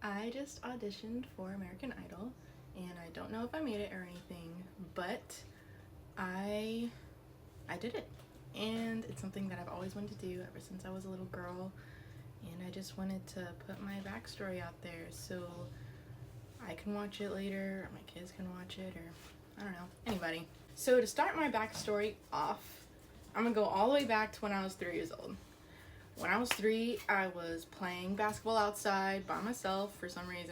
I just auditioned for American Idol, and I don't know if I made it or anything, but I I did it. And it's something that I've always wanted to do ever since I was a little girl, and I just wanted to put my backstory out there so I can watch it later, or my kids can watch it, or I don't know, anybody. So to start my backstory off, I'm gonna go all the way back to when I was 3 years old. When I was 3, I was playing basketball outside by myself for some reason,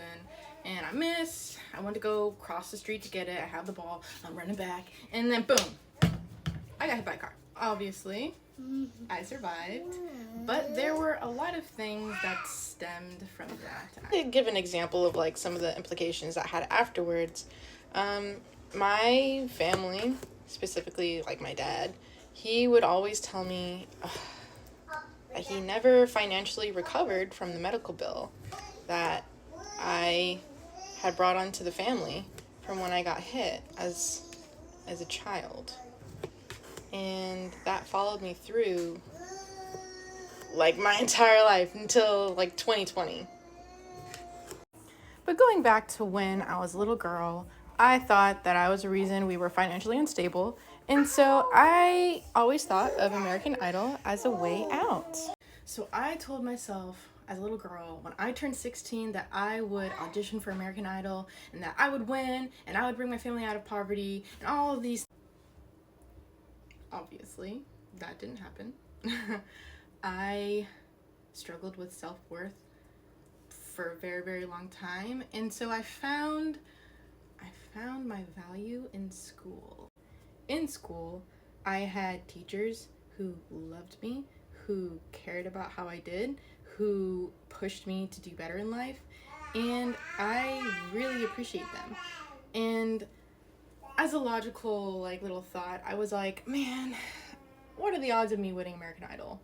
and I missed. I went to go cross the street to get it. I have the ball. I'm running back, and then boom, I got hit by a car. Obviously, I survived, but there were a lot of things that stemmed from that. To give an example of like some of the implications that had afterwards. My family, specifically like my dad, he would always tell me that he never financially recovered from the medical bill that I had brought onto the family from when I got hit as a child. And that followed me through like my entire life until like 2020. But going back to when I was a little girl, I thought that I was the reason we were financially unstable. And so I always thought of American Idol as a way out. So I told myself as a little girl when I turned 16 that I would audition for American Idol and that I would win and I would bring my family out of poverty and all of these. Obviously, that didn't happen. I struggled with self-worth for a very, very long time, and so I found my value in school. In school, I had teachers who loved me, who cared about how I did, who pushed me to do better in life, and I really appreciate them. And as a logical like little thought, I was like, man, what are the odds of me winning American Idol?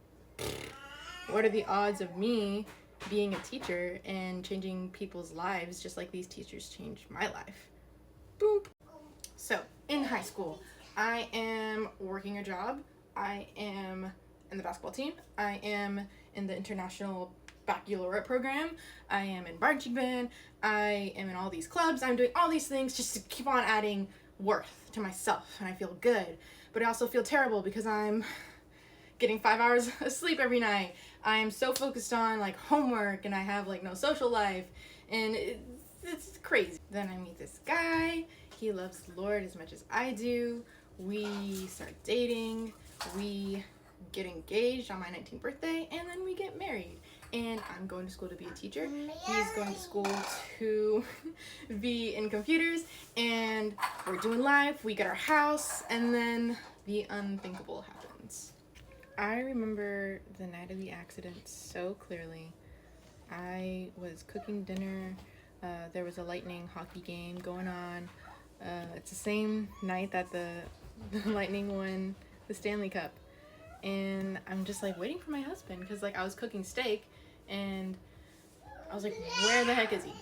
What are the odds of me being a teacher and changing people's lives just like these teachers changed my life? Boop. So in high school, I am working a job. I am in the basketball team. I am in the international baccalaureate program. I am in marching band. I am in all these clubs. I'm doing all these things just to keep on adding worth to myself, and I feel good. But I also feel terrible because I'm getting 5 hours of sleep every night. I am so focused on like homework, and I have like no social life, and it's crazy. Then I meet this guy. He loves the Lord as much as I do. We start dating. We get engaged on my 19th birthday, and then we get married. And I'm going to school to be a teacher. He's going to school to be in computers, and we're doing life. We get our house, and then the unthinkable happens. I remember the night of the accident so clearly. I was cooking dinner. There was a Lightning hockey game going on. It's the same night that the Lightning won the Stanley Cup. And I'm just like waiting for my husband because like I was cooking steak and I was like, where the heck is he?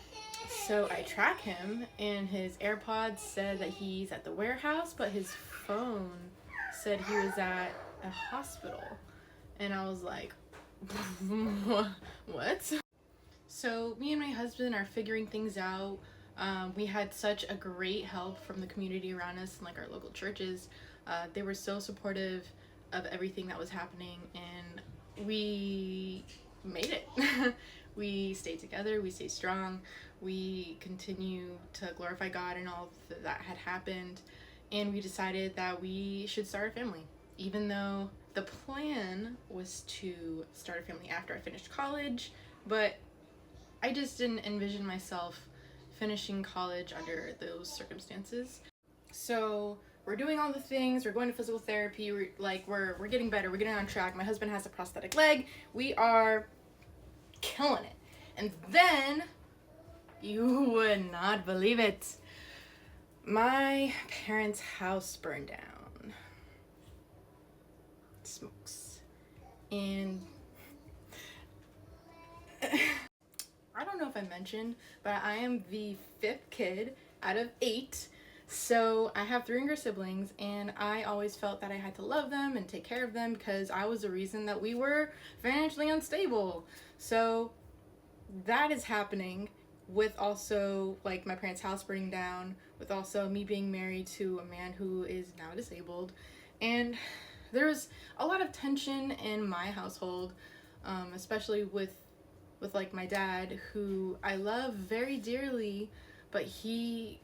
So I track him, and his AirPods said that he's at the warehouse, but his phone said he was at a hospital. And I was like, what? So me and my husband are figuring things out. We had such a great help from the community around us and like our local churches. They were so supportive of everything that was happening, and we made it. We stayed together, we stayed strong, we continue to glorify God and all that had happened, and we decided that we should start a family, even though the plan was to start a family after I finished college. But I just didn't envision myself finishing college under those circumstances. So we're doing all the things. We're going to physical therapy. We're getting better. We're getting on track. My husband has a prosthetic leg. We are killing it. And then you would not believe it. My parents' house burned down. Smokes. And I don't know if I mentioned, but I am the 5th kid out of 8. So I have 3 younger siblings, and I always felt that I had to love them and take care of them because I was the reason that we were financially unstable. So that is happening, with also like my parents' house burning down, with also me being married to a man who is now disabled. And there was a lot of tension in my household, especially with like my dad, who I love very dearly, but he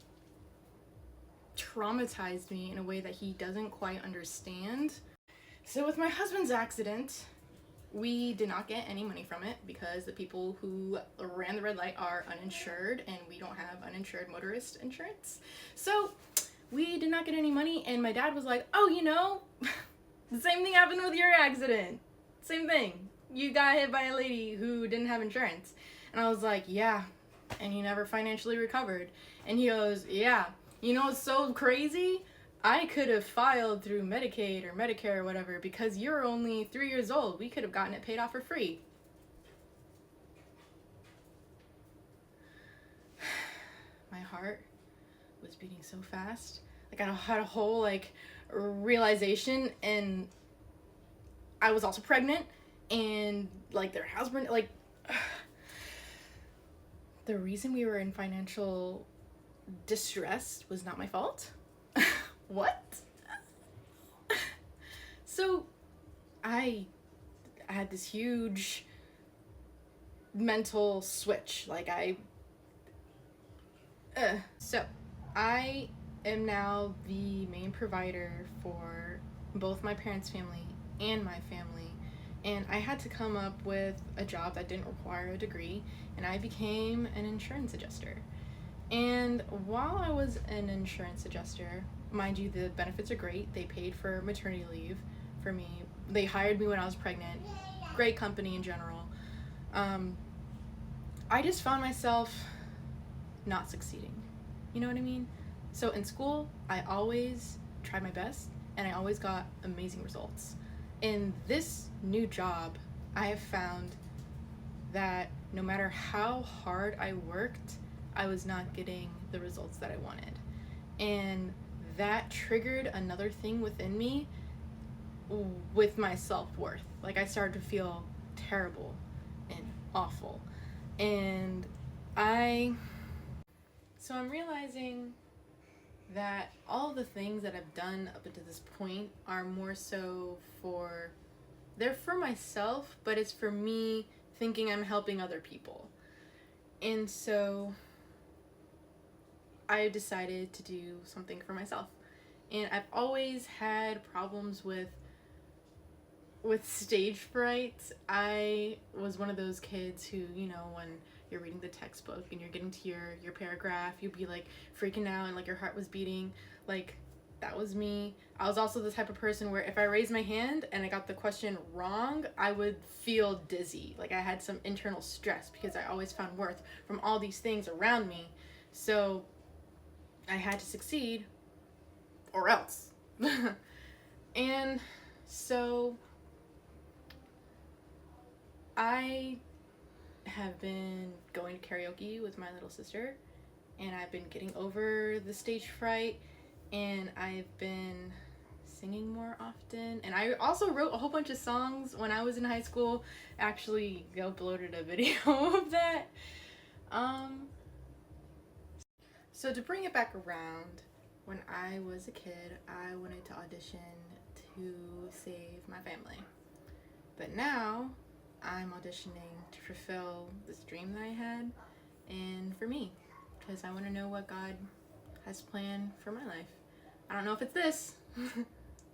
traumatized me in a way that he doesn't quite understand. So with my husband's accident, we did not get any money from it because the people who ran the red light are uninsured and we don't have uninsured motorist insurance. So we did not get any money, and my dad was like, oh, the same thing happened with your accident. Same thing. You got hit by a lady who didn't have insurance. And I was like, yeah, and he never financially recovered. And he goes, yeah, what's so crazy? I could have filed through Medicaid or Medicare or whatever because you're only 3 years old. We could have gotten it paid off for free. My heart was beating so fast. Like I had a whole like realization, and I was also pregnant, and like their house burned. Like the reason we were in financial distress was not my fault. What? So I had this huge mental switch. Like so I am now the main provider for both my parents' family and my family. And I had to come up with a job that didn't require a degree, and I became an insurance adjuster. And while I was an insurance adjuster, mind you, the benefits are great. They paid for maternity leave for me. They hired me when I was pregnant. Great company in general. I just found myself not succeeding. You know what I mean? So in school, I always tried my best and I always got amazing results. In this new job, I have found that no matter how hard I worked, I was not getting the results that I wanted. And that triggered another thing within me with my self-worth. Like I started to feel terrible and awful. And so I'm realizing that all the things that I've done up until this point are more so they're for myself, but it's for me thinking I'm helping other people. And so I decided to do something for myself. And I've always had problems with stage fright. I was one of those kids who, when you're reading the textbook and you're getting to your paragraph, you'd be like freaking out and like your heart was beating. Like that was me. I was also the type of person where if I raised my hand and I got the question wrong, I would feel dizzy. Like I had some internal stress because I always found worth from all these things around me. So I had to succeed or else. And so I have been going to karaoke with my little sister, and I've been getting over the stage fright, and I've been singing more often. And I also wrote a whole bunch of songs when I was in high school. Actually uploaded a video of that. So to bring it back around, when I was a kid, I wanted to audition to save my family. But now I'm auditioning to fulfill this dream that I had and for me, because I want to know what God has planned for my life. I don't know if it's this,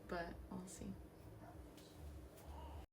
but we'll see.